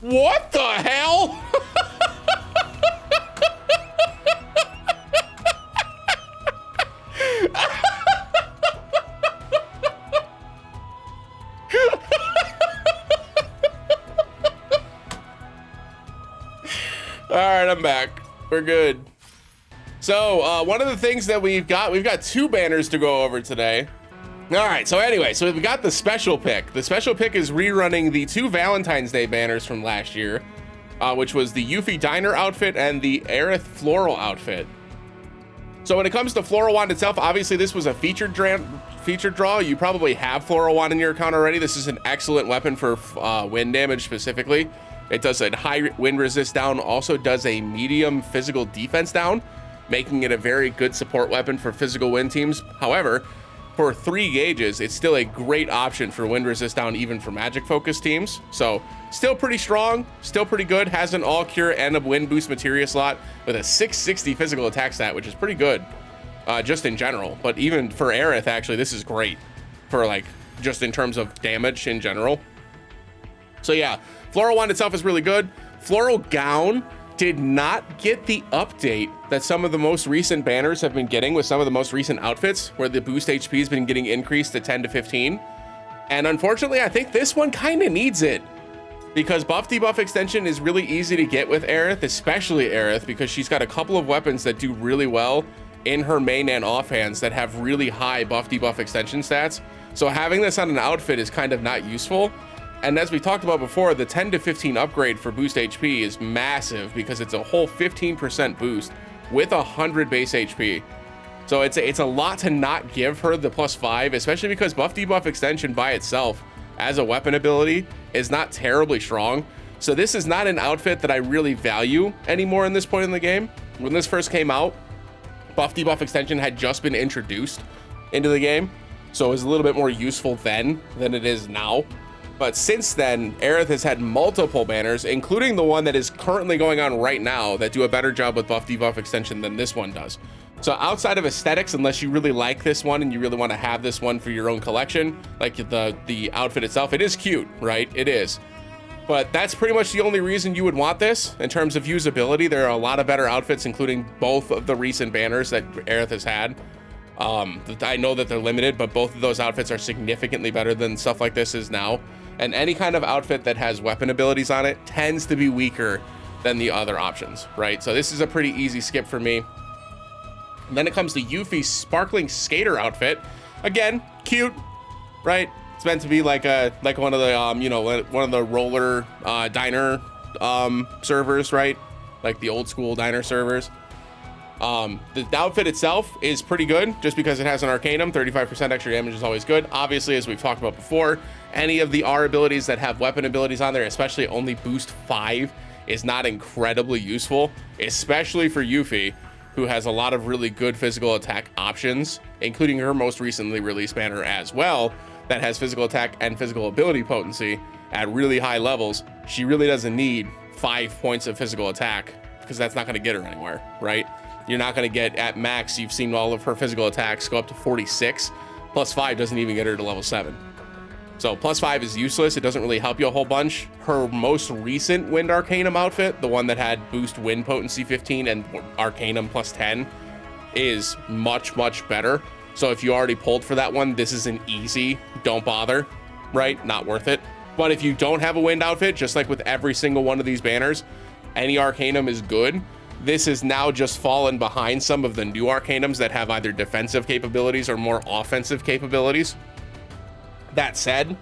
What the hell? All right, I'm back. We're good. So one of the things that we've got two banners to go over today. All right, so anyway, so we've got the special pick. The special pick is rerunning the two Valentine's Day banners from last year, which was the Yuffie Diner outfit and the Aerith Floral outfit. So when it comes to Floral Wand itself, obviously this was a featured draw. You probably have Floral Wand in your account already. This is an excellent weapon for wind damage specifically. It does a high wind resist down, also does a medium physical defense down, making it a very good support weapon for physical wind teams. However, for 3 gauges, it's still a great option for wind resist down, even for magic focused teams. So still pretty strong, still pretty good, has an all cure and a wind boost materia slot with a 660 physical attack stat, which is pretty good just in general. But even for Aerith, actually, this is great for like just in terms of damage in general. So yeah, Floral Wand itself is really good. Floral Gown did not get the update that some of the most recent banners have been getting with some of the most recent outfits, where the boost HP has been getting increased to 10 to 15. And unfortunately, I think this one kind of needs it, because buff debuff extension is really easy to get with Aerith, especially Aerith, because she's got a couple of weapons that do really well in her main and offhands that have really high buff debuff extension stats. So having this on an outfit is kind of not useful. And as we talked about before, the 10 to 15 upgrade for boost HP is massive because it's a whole 15% boost with 100 base HP. So it's a lot to not give her the +5, especially because buff debuff extension by itself as a weapon ability is not terribly strong. So this is not an outfit that I really value anymore in this point in the game. When this first came out, buff debuff extension had just been introduced into the game, so it was a little bit more useful then than it is now. But since then, Aerith has had multiple banners, including the one that is currently going on right now, that do a better job with buff debuff extension than this one does. So outside of aesthetics, unless you really like this one and you really want to have this one for your own collection, like the outfit itself, it is cute, right? It is. But that's pretty much the only reason you would want this. In terms of usability, there are a lot of better outfits, including both of the recent banners that Aerith has had. I know that they're limited, but both of those outfits are significantly better than stuff like this is now. And any kind of outfit that has weapon abilities on it tends to be weaker than the other options, right? So this is a pretty easy skip for me. And then it comes to Yuffie's Sparkling Skater outfit. Again, cute, right? It's meant to be like one of the one of the roller diner servers, right? Like the old school diner servers. The outfit itself is pretty good just because it has an Arcanum. 35% extra damage is always good. Obviously, as we've talked about before, any of the R abilities that have weapon abilities on there, especially only boost 5, is not incredibly useful, especially for Yuffie, who has a lot of really good physical attack options, including her most recently released banner as well, that has physical attack and physical ability potency at really high levels. She really doesn't need 5 points of physical attack, because that's not going to get her anywhere, right? You're not going to get at max. You've seen all of her physical attacks go up to 46. +5 doesn't even get her to level 7. So +5 is useless. It doesn't really help you a whole bunch. Her most recent Wind Arcanum outfit, the one that had boost wind potency 15 and Arcanum +10, is much, much better. So if you already pulled for that one, this is an easy, don't bother, right? Not worth it. But if you don't have a wind outfit, just like with every single one of these banners, any Arcanum is good. This is now just fallen behind some of the new Arcanums that have either defensive capabilities or more offensive capabilities. That said,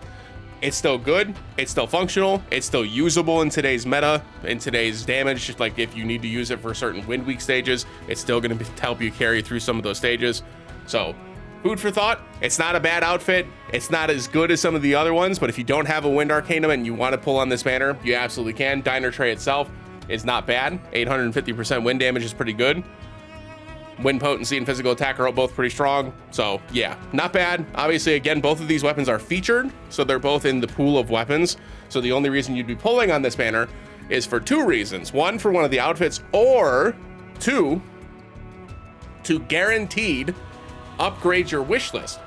it's still good, it's still functional, it's still usable in today's meta, in today's damage. Like if you need to use it for certain wind weak stages, it's still going to help you carry through some of those stages. So food for thought. It's not a bad outfit. It's not as good as some of the other ones, but if you don't have a Wind Arcanum and you want to pull on this banner, you absolutely can. Diner Tray itself is not bad. 850% wind damage is pretty good. Wind potency and physical attack are both pretty strong. So yeah, not bad. Obviously, again, both of these weapons are featured, so they're both in the pool of weapons. So the only reason you'd be pulling on this banner is for 2 reasons. 1, for one of the outfits, or 2, to guaranteed upgrade your wish list.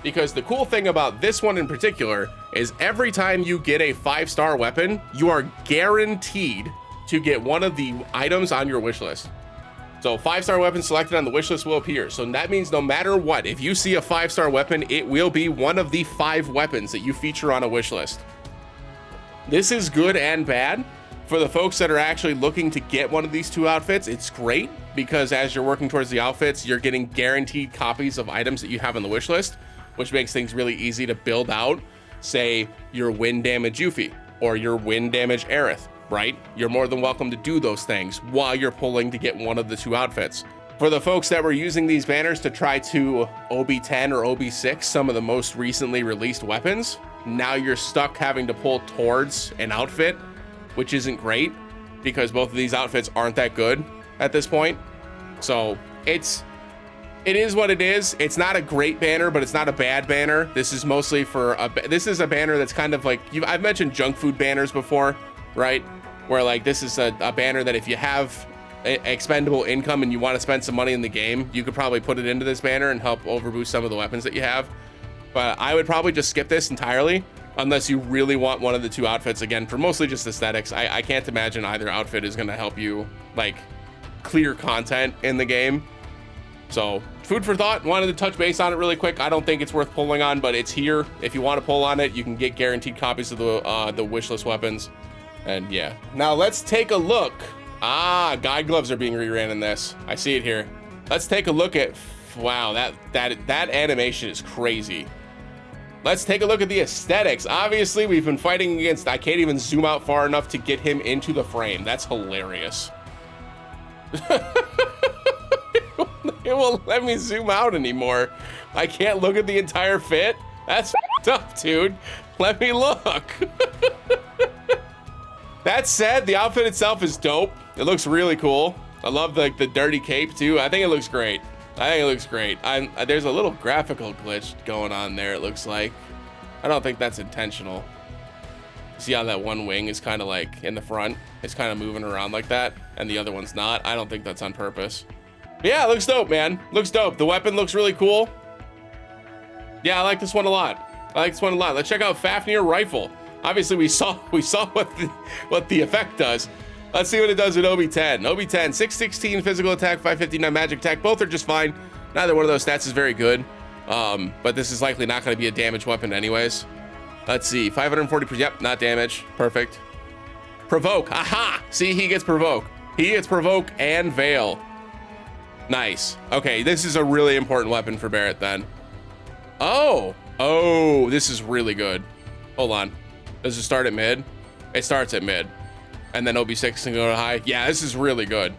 because the cool thing about this one in particular is every time you get a 5-star weapon, you are guaranteed to get one of the items on your wish list. So 5-star weapon selected on the wish list will appear. So that means no matter what, if you see a 5-star weapon, it will be one of the 5 weapons that you feature on a wish list. This is good and bad. For the folks that are actually looking to get one of these 2 outfits, it's great because as you're working towards the outfits, you're getting guaranteed copies of items that you have on the wish list, which makes things really easy to build out, say, your wind damage Yuffie or your wind damage Aerith. Right? You're more than welcome to do those things while you're pulling to get one of the 2 outfits. For the folks that were using these banners to try to OB10 or OB6, some of the most recently released weapons, now you're stuck having to pull towards an outfit, which isn't great because both of these outfits aren't that good at this point. So it is what it is. It's not a great banner, but it's not a bad banner. This is mostly for this is a banner that's kind of like, I've mentioned junk food banners before, right? Where like this is a banner that if you have expendable income and you want to spend some money in the game, you could probably put it into this banner and help overboost some of the weapons that you have. But I would probably just skip this entirely unless you really want one of the 2 outfits, again, for mostly just aesthetics. I can't imagine either outfit is going to help you like clear content in the game. So food for thought. Wanted to touch base on it really quick. I don't think it's worth pulling on, but it's here. If you want to pull on it, you can get guaranteed copies of the wishlist weapons. And yeah, now let's take a look. Guide gloves are being reran in this. I see it here. Let's take a look at, wow, that animation is crazy. Let's take a look at the aesthetics. Obviously, we've been fighting against, I can't even zoom out far enough to get him into the frame. That's hilarious. It won't let me zoom out anymore. I can't look at the entire fit. That's tough, dude. Let me look. That said, the outfit itself is dope. It looks really cool. I love the dirty cape too. I think it looks great. There's a little graphical glitch going on there, it looks like. I don't think that's intentional. See how that one wing is kind of like in the front? It's kind of moving around like that, and the other one's not. I don't think that's on purpose. But yeah, it looks dope, man. Looks dope. The weapon looks really cool. Yeah, I like this one a lot. Let's check out Fafnir rifle. Obviously, we saw what the effect does. Let's see what it does with OB10. OB10, 616 physical attack, 559 magic attack. Both are just fine. Neither one of those stats is very good. But this is likely not going to be a damage weapon anyways. Let's see, 540, yep, not damage. Perfect. Provoke, aha! See, he gets provoke. He gets provoke and veil. Nice. Okay, this is a really important weapon for Barret then. Oh, this is really good. Hold on. Does it start at mid? It starts at mid. And then OB6 can go to high. Yeah, this is really good.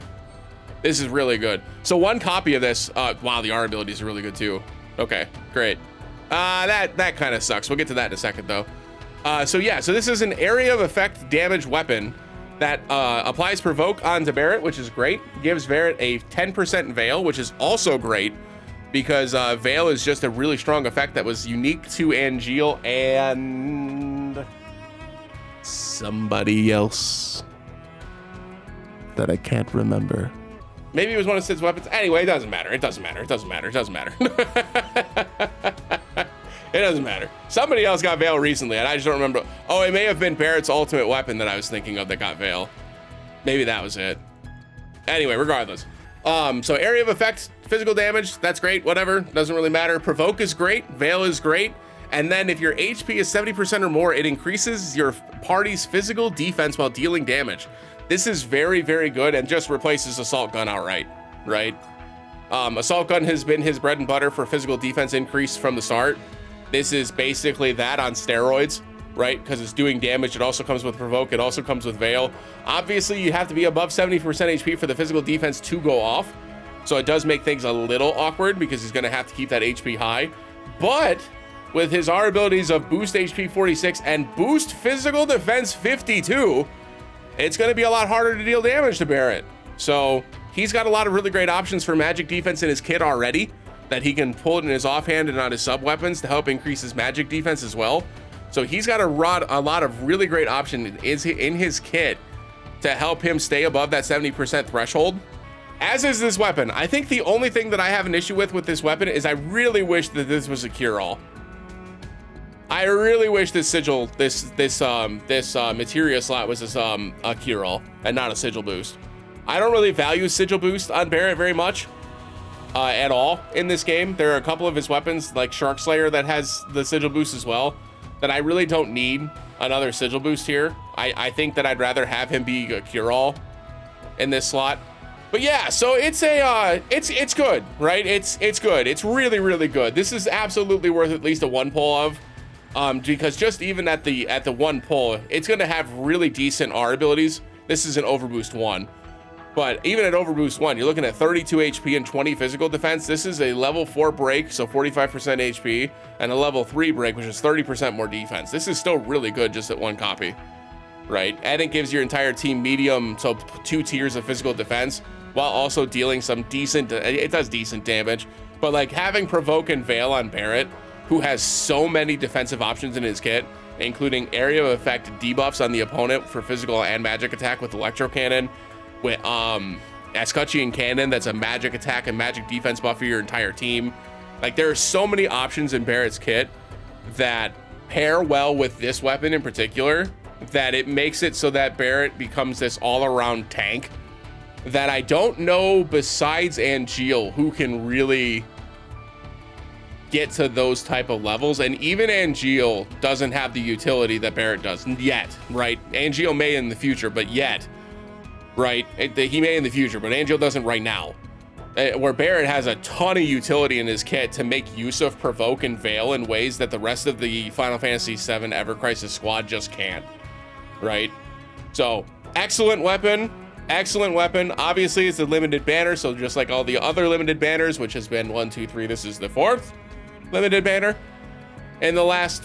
This is really good. So 1 copy of this, wow, the R ability is really good too. Okay, great. That kind of sucks. We'll get to that in a second though. So yeah, so this is an area of effect damage weapon that applies provoke onto Barret, which is great. Gives Barret a 10% veil, which is also great because veil is just a really strong effect that was unique to Angeal and somebody else that I can't remember. Maybe it was one of Sid's weapons. Anyway, it doesn't matter. It doesn't matter. It doesn't matter. It doesn't matter. It doesn't matter. Somebody else got veil recently, and I just don't remember. Oh, it may have been Barret's ultimate weapon that I was thinking of that got veil. Maybe that was it. Anyway, regardless. So area of effect, physical damage, that's great. Whatever, doesn't really matter. Provoke is great. Veil is great. And then if your HP is 70% or more, it increases your party's physical defense while dealing damage. This is very, very good and just replaces Assault Gun outright, right? Assault Gun has been his bread and butter for physical defense increase from the start. This is basically that on steroids, right? Because it's doing damage. It also comes with Provoke. It also comes with Veil. Obviously, you have to be above 70% HP for the physical defense to go off. So it does make things a little awkward because he's going to have to keep that HP high. But with his R abilities of boost HP 46 and boost physical defense 52, it's going to be a lot harder to deal damage to Barret. So he's got a lot of really great options for magic defense in his kit already that he can pull in his offhand and on his sub weapons to help increase his magic defense as well. So he's got a lot of really great options in his kit to help him stay above that 70% threshold. As is this weapon. I think the only thing that I have an issue with this weapon is I really wish that this was a cure-all. I really wish this sigil, this materia slot was a cure-all and not a sigil boost. I don't really value sigil boost on Barret very much at all in this game. There are a couple of his weapons, like Shark Slayer, that has the sigil boost as well, that I really don't need another sigil boost here. I think that I'd rather have him be a cure-all in this slot. But yeah, so it's a it's good, right? It's good. It's really, really good. This is absolutely worth at least a 1 pull of. Because just even at the 1 pull, it's going to have really decent R abilities. This is an overboost 1, but even at overboost 1, you're looking at 32 HP and 20 physical defense. This is a level 4 break, so 45% HP, and a level 3 break, which is 30% more defense. This is still really good just at 1 copy, right? And it gives your entire team medium, so 2 tiers of physical defense, while also dealing some decent, it does decent damage, but like having Provoke and Veil on Barret, who has so many defensive options in his kit, including area of effect debuffs on the opponent for physical and magic attack with Electro Cannon, with Escutcheon Cannon, that's a magic attack and magic defense buff for your entire team. Like, there are so many options in Barret's kit that pair well with this weapon in particular, that it makes it so that Barret becomes this all-around tank that I don't know, besides Angeal, who can really get to those type of levels. And even Angeal doesn't have the utility that Barret does yet, right? Angeal may in the future, but yet, right? He may in the future, but Angeal doesn't right now. Where Barret has a ton of utility in his kit to make use of Provoke and Veil in ways that the rest of the Final Fantasy VII Ever Crisis squad just can't, right? So, excellent weapon. Excellent weapon. Obviously, it's a limited banner, so just like all the other limited banners, which has been 1, 2, 3, this is the 4th limited banner in the last,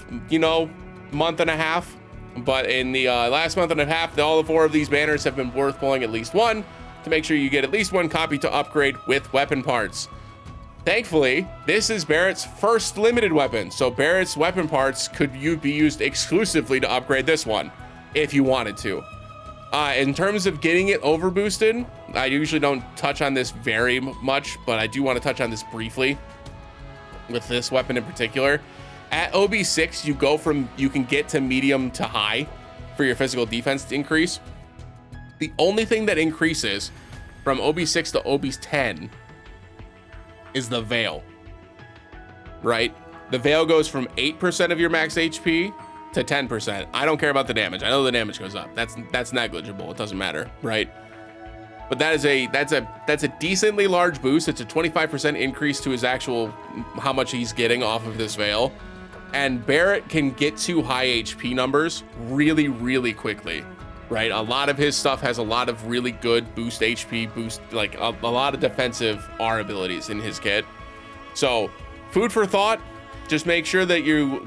month and a half. But in the last month and a half, all 4 of these banners have been worth pulling at least 1 to make sure you get at least 1 copy to upgrade with weapon parts. Thankfully, this is Barret's first limited weapon, so Barret's weapon parts could be used exclusively to upgrade this one if you wanted to. In terms of getting it overboosted, I usually don't touch on this very much, but I do want to touch on this briefly with this weapon in particular. At OB6, you can get to medium to high for your physical defense increase. The only thing that increases from OB6 to OB10 is the Veil, right? The Veil goes from 8% of your max HP to 10%. I don't care about the damage. I know the damage goes up. That's negligible. It doesn't matter, right? But that's a decently large boost. It's a 25% increase to his actual how much he's getting off of this Veil. And Barret can get to high HP numbers really, really quickly, right? A lot of his stuff has a lot of really good boost HP, like a lot of defensive R abilities in his kit. So food for thought. Just make sure that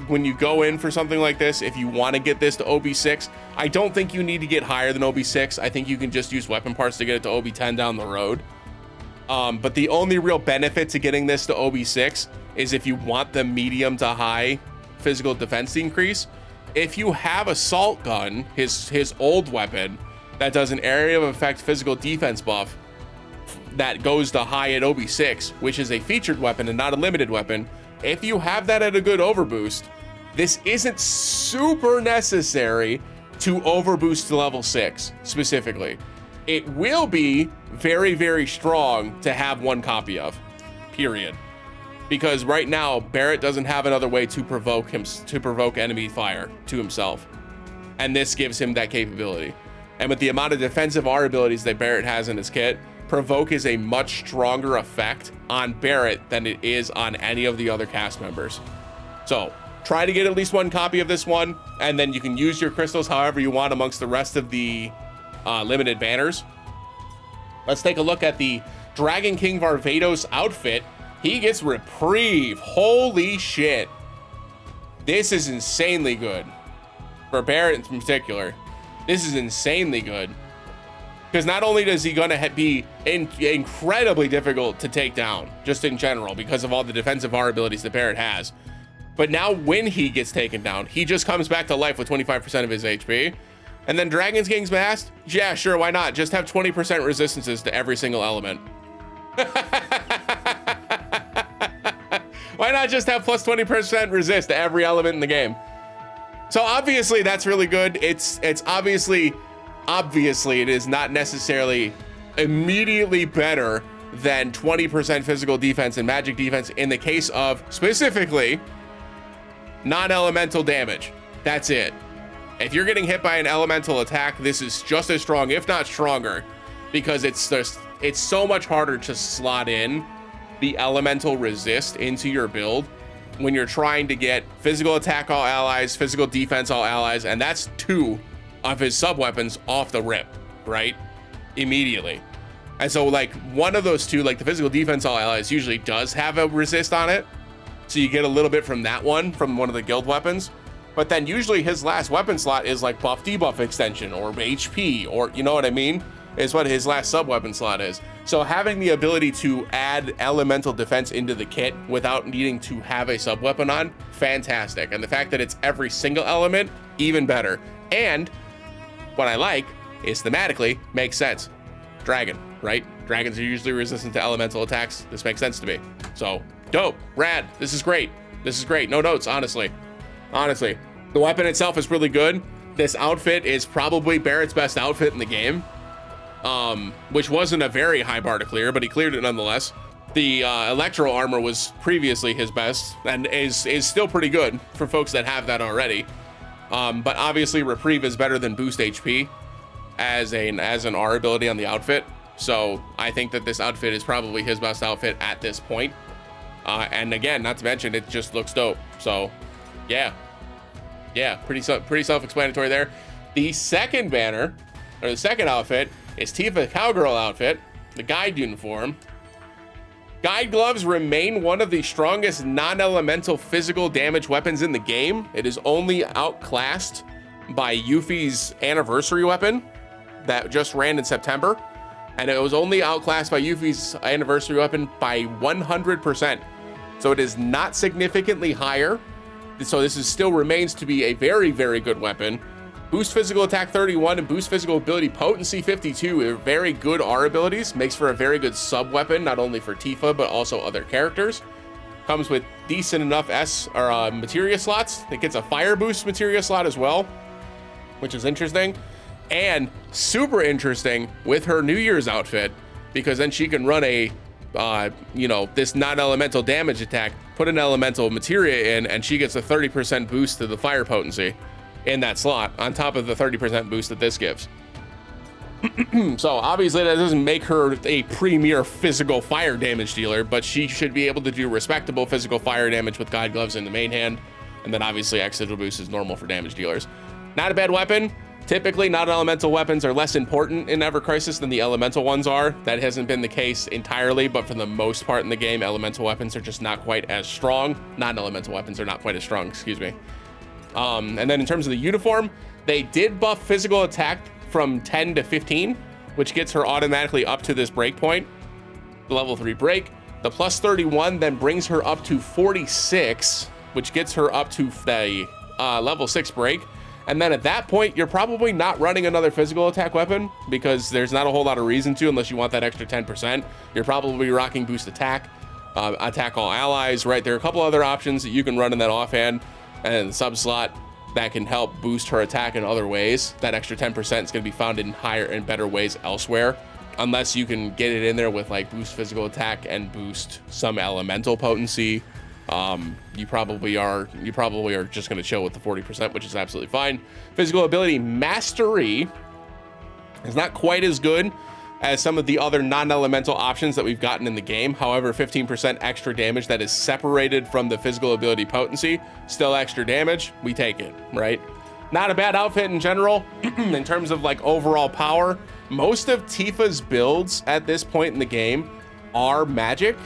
when you go in for something like this, if you want to get this to OB6, I don't think you need to get higher than OB6. I think you can just use weapon parts to get it to OB10 down the road. But the only real benefit to getting this to OB6 is if you want the medium to high physical defense increase. If you have Assault Gun, his old weapon, that does an area of effect physical defense buff that goes to high at OB6, which is a featured weapon and not a limited weapon, if you have that at a good overboost, this isn't super necessary to overboost to level 6 specifically. It will be very, very strong to have 1 copy of, period. Because right now, Barret doesn't have another way to provoke enemy fire to himself. And this gives him that capability. And with the amount of defensive R abilities that Barret has in his kit, Provoke is a much stronger effect on Barret than it is on any of the other cast members. So try to get at least 1 copy of this one, and then you can use your crystals however you want amongst the rest of the limited banners. Let's take a look at the Dragon King Varvados outfit. He gets Reprieve. Holy shit. This is insanely good. For Barret in particular, this is insanely good. Because not only is he going to be incredibly difficult to take down, just in general, because of all the defensive R abilities that Barret has, but now when he gets taken down, he just comes back to life with 25% of his HP. And then Dragon King's Mask? Yeah, sure, why not? Just have 20% resistances to every single element. Why not just have plus 20% resist to every element in the game? So obviously that's really good. It's obviously it is not necessarily immediately better than 20% physical defense and magic defense in the case of specifically non-elemental damage. That's it. If you're getting hit by an elemental attack, this is just as strong, if not stronger, because it's so much harder to slot in the elemental resist into your build when you're trying to get physical attack all allies, physical defense all allies, and that's 2 of his sub weapons off the rip, right? Immediately. And so like one of those 2, like the physical defense all allies, usually does have a resist on it. So you get a little bit from that one, from one of the guild weapons. But then usually his last weapon slot is like buff debuff extension or HP, or you know what I mean? Is what his last sub weapon slot is. So having the ability to add elemental defense into the kit without needing to have a sub weapon on, fantastic. And the fact that it's every single element, even better. And what I like is thematically makes sense. Dragon, right? Dragons are usually resistant to elemental attacks. This makes sense to me. So dope, rad, this is great. This is great, no notes, honestly. Honestly, the weapon itself is really good. This outfit is probably Barret's best outfit in the game. Which wasn't a very high bar to clear, but he cleared it nonetheless. The electro armor was previously his best and is still pretty good for folks that have that already. But obviously reprieve is better than boost HP as an R ability on the outfit. So I think that this outfit is probably his best outfit at this point. And again, not to mention, it just looks dope. So yeah, pretty self-explanatory there. The second banner, or the second outfit, is Tifa Cowgirl outfit, the guide uniform. Guide gloves remain one of the strongest non-elemental physical damage weapons in the game. It is only outclassed by Yuffie's anniversary weapon that just ran in September. And it was only outclassed by Yuffie's anniversary weapon by 100%. So it is not significantly higher. So this still remains to be a very, very good weapon. Boost physical attack 31 and boost physical ability potency 52 are very good R abilities. Makes for a very good sub weapon, not only for Tifa, but also other characters. Comes with decent enough materia slots. It gets a fire boost materia slot as well, which is interesting. And super interesting with her New Year's outfit, because then she can run a, this non-elemental damage attack, put an elemental materia in, and she gets a 30% boost to the fire potency in that slot on top of the 30% boost that this gives. So obviously that doesn't make her a premier physical fire damage dealer, but she should be able to do respectable physical fire damage with guide gloves in the main hand. And then obviously Exegil boost is normal for damage dealers. Not a bad weapon. Typically non-elemental weapons are less important in Ever Crisis than the elemental ones are. That hasn't been the case entirely, but for the most part in the game, elemental weapons are just not quite as strong. Non-elemental weapons are not quite as strong, excuse me. And then in terms of the uniform, they did buff physical attack from 10 to 15, which gets her automatically up to this break point, the level 3 break. The plus 31 then brings her up to 46, which gets her up to the level 6 break. And then at that point, you're probably not running another physical attack weapon, because there's not a whole lot of reason to, unless you want that extra 10%. You're probably rocking boost attack, attack all allies, right? There are a couple other options that you can run in that offhand and the sub slot that can help boost her attack in other ways. That extra 10% is going to be found in higher and better ways elsewhere, unless you can get it in there with like boost physical attack and boost some elemental potency. You probably are just going to chill with the 40%, which is absolutely fine. Physical ability mastery is not quite as good as some of the other non-elemental options that we've gotten in the game. However, 15% extra damage that is separated from the physical ability potency, still extra damage, we take it, right? Not a bad outfit in general. In terms of like overall power, most of Tifa's builds at this point in the game are magic.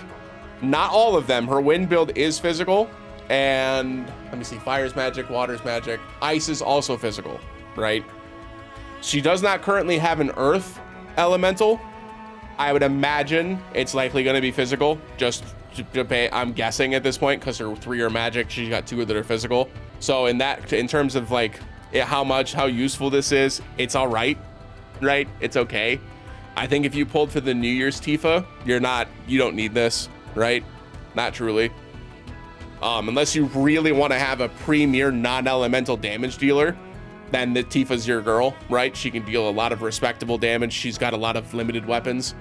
Not all of them. Her wind build is physical, and let me see, fire's magic, water's magic, ice is also physical, right? She does not currently have an earth elemental. I would imagine it's likely going to be physical, just to pay, I'm guessing at this point, because her 3 are magic, she's got 2 that are physical. So in terms of like how useful this is, it's all right? It's okay. I think if you pulled for the New Year's Tifa, you don't need this, right? Not truly. Unless you really want to have a premier non-elemental damage dealer, then the Tifa's your girl, right? She can deal a lot of respectable damage. She's got a lot of limited weapons.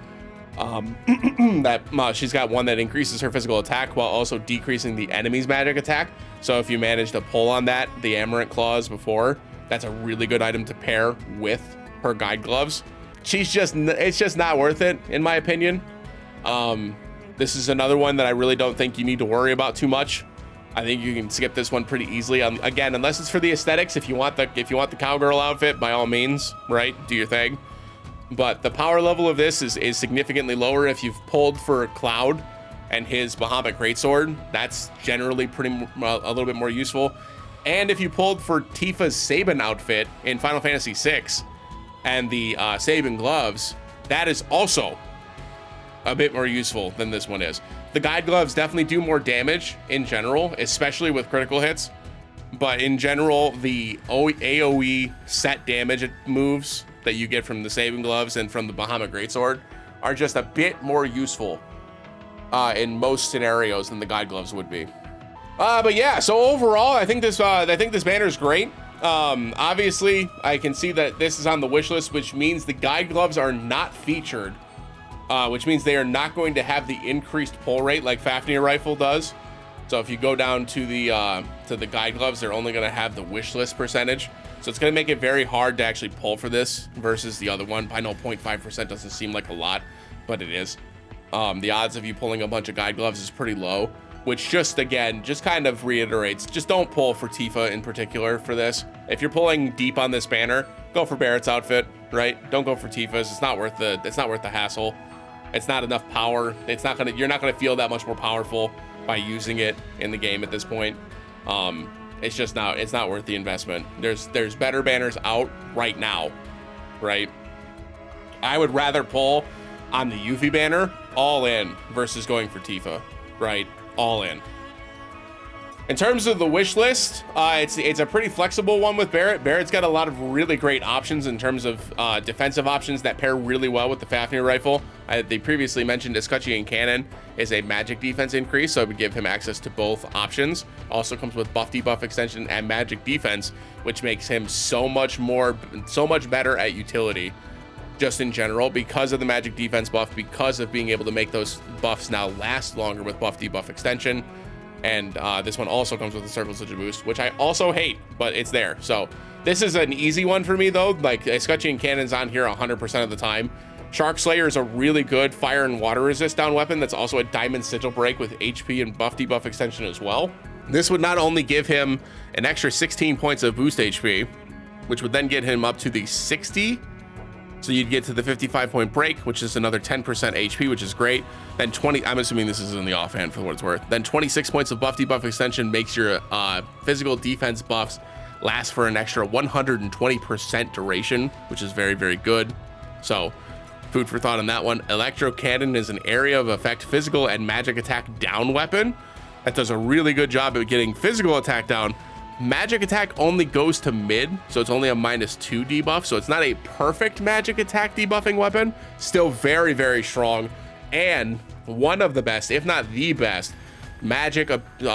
She's got one that increases her physical attack while also decreasing the enemy's magic attack. So if you manage to pull on that, the Amarant Claws before, that's a really good item to pair with her guide gloves. It's just not worth it, in my opinion. This is another one that I really don't think you need to worry about too much. I think you can skip this one pretty easily. Again, unless it's for the aesthetics. If you want the cowgirl outfit, by all means, right? Do your thing. But the power level of this is significantly lower. If you've pulled for Cloud and his Bahamut Greatsword, that's generally a little bit more useful. And if you pulled for Tifa's Sabin outfit in Final Fantasy VI and the Sabin gloves, that is also a bit more useful than this one is. The guide gloves definitely do more damage in general, especially with critical hits. But in general, the AoE set damage moves that you get from the Sabin gloves and from the Bahamut Greatsword are just a bit more useful in most scenarios than the guide gloves would be. But yeah, so overall, I think this banner is great. Obviously, I can see that this is on the wish list, which means the guide gloves are not featured, which means they are not going to have the increased pull rate like Fafnir rifle does. So if you go down to the guide gloves, they're only going to have the wish list percentage. So it's going to make it very hard to actually pull for this versus the other one. I know 0.5% doesn't seem like a lot, but it is. The odds of you pulling a bunch of guide gloves is pretty low, which just kind of reiterates, just don't pull for Tifa in particular for this. If you're pulling deep on this banner, go for Barret's outfit, right? Don't go for Tifa's. It's not worth the hassle. It's not enough power. You're not gonna feel that much more powerful by using it in the game at this point. It's not worth the investment. There's better banners out right now, right? I would rather pull on the Yuffie banner all in versus going for Tifa, right? All in. In terms of the wish list, it's a pretty flexible one with Barret. Barret's got a lot of really great options in terms of defensive options that pair really well with the Fafnir rifle. They previously mentioned Escutcheon Cannon is a magic defense increase, so it would give him access to both options. Also comes with buff debuff extension and magic defense, which makes him so much better at utility just in general because of the magic defense buff, because of being able to make those buffs now last longer with buff debuff extension. And this one also comes with a Circle Sigil boost, which I also hate, but it's there. So this is an easy one for me though. Like Escutcheon Cannon's on here 100% of the time. Shark Slayer is a really good fire and water resist down weapon that's also a Diamond Sigil break with HP and buff debuff extension as well. This would not only give him an extra 16 points of boost HP, which would then get him up to the 60. So you'd get to the 55-point break, which is another 10% HP, which is great. Then 20, I'm assuming this is in the offhand for what it's worth. Then 26 points of buff debuff extension makes your physical defense buffs last for an extra 120% duration, which is very, very good. So food for thought on that one. Electro Cannon is an area of effect physical and magic attack down weapon that does a really good job at getting physical attack down. Magic attack only goes to mid, so it's only a -2 debuff, so it's not a perfect magic attack debuffing weapon. Still very, very strong, and one of the best, if not the best, magic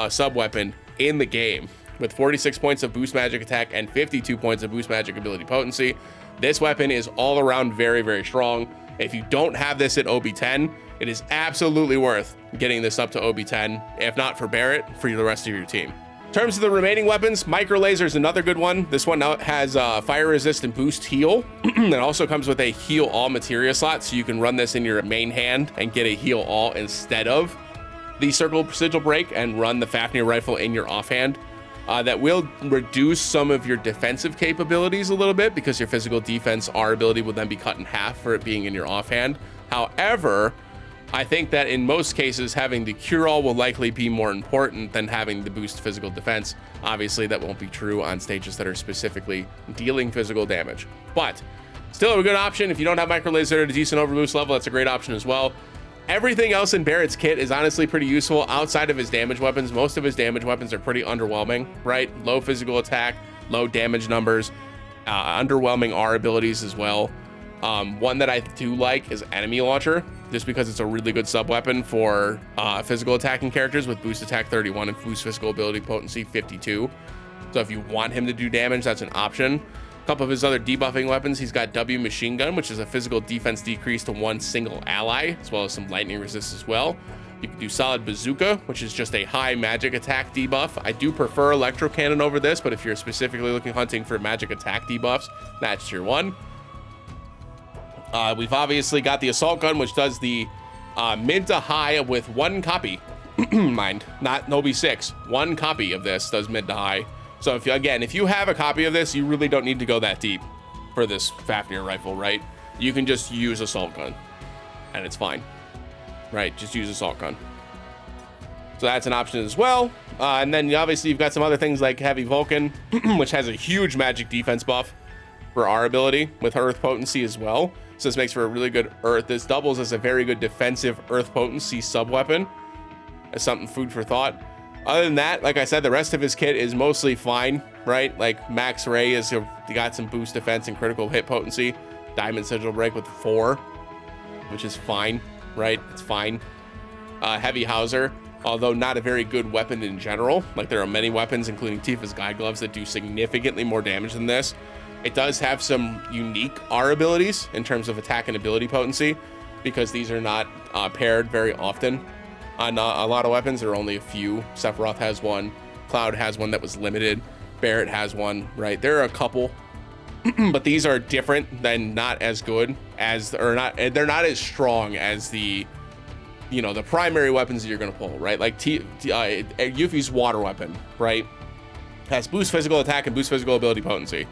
sub weapon in the game, with 46 points of boost magic attack and 52 points of boost magic ability potency. This weapon is all around very, very strong. If you don't have this at OB10, it is absolutely worth getting this up to OB10, if not for Barret, for the rest of your team. In terms of the remaining weapons, Micro Laser is another good one. This one now has fire resist and boost heal. It also comes with a heal all materia slot, so you can run this in your main hand and get a heal all instead of the Circle Sigil break and run the Fafnir rifle in your offhand. That will reduce some of your defensive capabilities a little bit because your physical defense R ability will then be cut in half for it being in your offhand. However, I think that in most cases, having the cure-all will likely be more important than having the boost physical defense. Obviously, that won't be true on stages that are specifically dealing physical damage. But still a good option. If you don't have Micro Laser at a decent overboost level, that's a great option as well. Everything else in Barret's kit is honestly pretty useful outside of his damage weapons. Most of his damage weapons are pretty underwhelming, right? Low physical attack, low damage numbers, underwhelming R abilities as well. One that I do like is Enemy Launcher, just because it's a really good sub weapon for physical attacking characters with boost attack 31 and boost physical ability potency 52. So if you want him to do damage, that's an option. A couple of his other debuffing weapons, he's got W Machine Gun, which is a physical defense decrease to one single ally, as well as some lightning resist as well. You can do Solid Bazooka, which is just a high magic attack debuff. I do prefer Electro Cannon over this, but if you're specifically hunting for magic attack debuffs, that's your one. We've obviously got the Assault Gun, which does the mid to high with one copy. Mind, not OB6. One copy of this does mid to high. So if you have a copy of this, you really don't need to go that deep for this Fafnir rifle, right? You can just use Assault Gun, and it's fine. Right, just use Assault Gun. So that's an option as well. And then obviously you've got some other things like Heavy Vulcan, which has a huge magic defense buff for our ability with Earth Potency as well. So this makes for a really good Earth. This doubles as a very good defensive Earth Potency sub-weapon. As something food for thought. Other than that, like I said, the rest of his kit is mostly fine, right? Like Max Ray is got some boost defense and critical hit potency. Diamond Sigil Break with 4, which is fine, right? It's fine. Heavy Hauser, although not a very good weapon in general. Like there are many weapons, including Tifa's Guide Gloves, that do significantly more damage than this. It does have some unique R abilities in terms of attack and ability potency, because these are not paired very often on a lot of weapons. There are only a few. Sephiroth has one, Cloud has one that was limited, Barret has one, right? There are a couple, but these are different than not as good as, or not, they're not as strong as the, you know, the primary weapons that you're gonna pull, right? Like Yuffie's water weapon, right? Has boost physical attack and boost physical ability potency,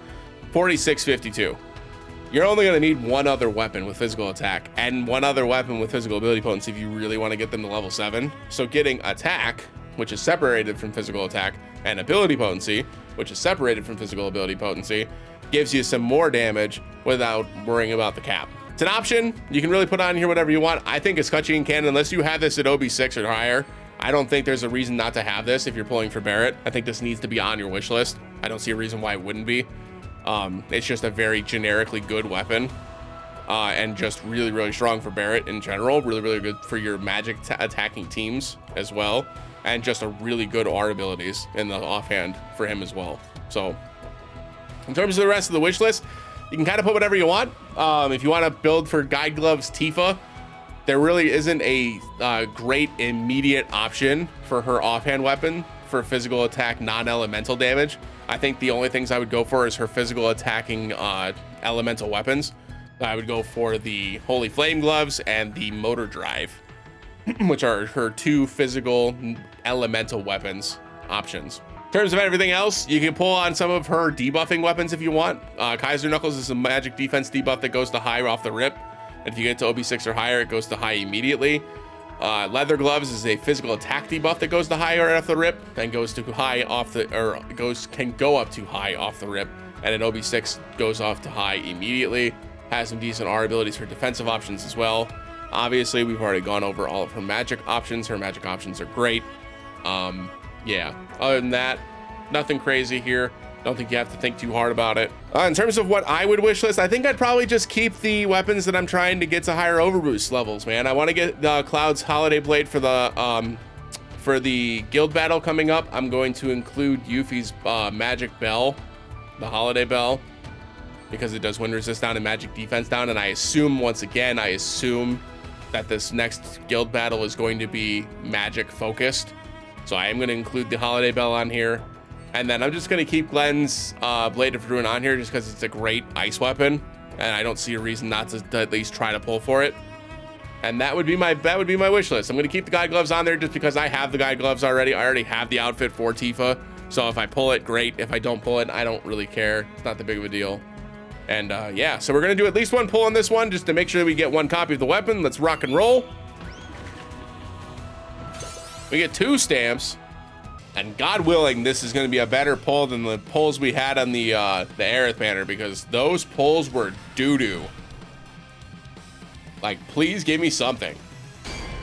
4652. You're only going to need one other weapon with physical attack and one other weapon with physical ability potency if you really want to get them to level 7. So getting attack, which is separated from physical attack, and ability potency, which is separated from physical ability potency, gives you some more damage without worrying about the cap. It's an option. You can really put on here whatever you want. I think Escutcheon Cannon, unless you have this at OB6 or higher, I don't think there's a reason not to have this if you're pulling for Barret. I think this needs to be on your wish list. I don't see a reason why it wouldn't be. It's just a very generically good weapon, and just really, really strong for Barret in general. Really, really good for your magic attacking teams as well, and just a really good R abilities in the offhand for him as well. So in terms of the rest of the wish list, you can kind of put whatever you want. If you want to build for Guide Gloves Tifa, there really isn't a great immediate option for her offhand weapon for physical attack non-elemental damage. I think the only things I would go for is her physical attacking elemental weapons. I would go for the Holy Flame Gloves and the Motor Drive, which are her two physical elemental weapons options. In terms of everything else, you can pull on some of her debuffing weapons if you want. Kaiser Knuckles is a magic defense debuff that goes to high off the rip. And if you get to OB6 or higher, it goes to high immediately. Leather Gloves is a physical attack debuff that goes to high right off the rip, then goes to high off the, or can go up to high off the rip, and an OB6 goes off to high immediately. Has some decent R abilities for defensive options as well. Obviously, we've already gone over all of her magic options. Her magic options are great. Yeah, other than that, nothing crazy here. Don't think you have to think too hard about it. In terms of what I would wish list, I think I'd probably just keep the weapons that I'm trying to get to higher overboost levels, man. I want to get Cloud's Holiday Blade for the guild battle coming up. I'm going to include Yuffie's Magic Bell, the Holiday Bell, because it does wind resist down and magic defense down. And I assume, once again, that this next guild battle is going to be magic focused. So I am going to include the Holiday Bell on here. And then I'm just going to keep Glenn's Blade of Ruin on here just because it's a great ice weapon. And I don't see a reason not to at least try to pull for it. And that would be my wish list. I'm going to keep the Guide Gloves on there just because I have the Guide Gloves already. I already have the outfit for Tifa. So if I pull it, great. If I don't pull it, I don't really care. It's not that big of a deal. And yeah, so we're going to do at least one pull on this one just to make sure that we get one copy of the weapon. Let's rock and roll. We get 2 stamps. And God willing, this is going to be a better pull than the pulls we had on the Aerith banner, because those pulls were doo-doo. Like, please give me something.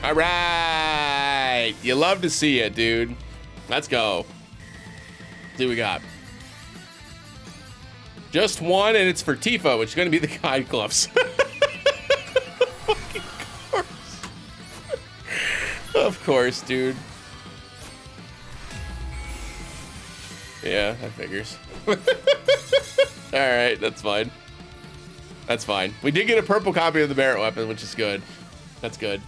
All right. You love to see it, dude. Let's go. See what we got. Just one, and it's for Tifa, which is going to be the guide gloves. Fucking course. Of course, dude. Yeah, that figures. Alright, that's fine. That's fine. We did get a purple copy of the Barret weapon, which is good. That's good.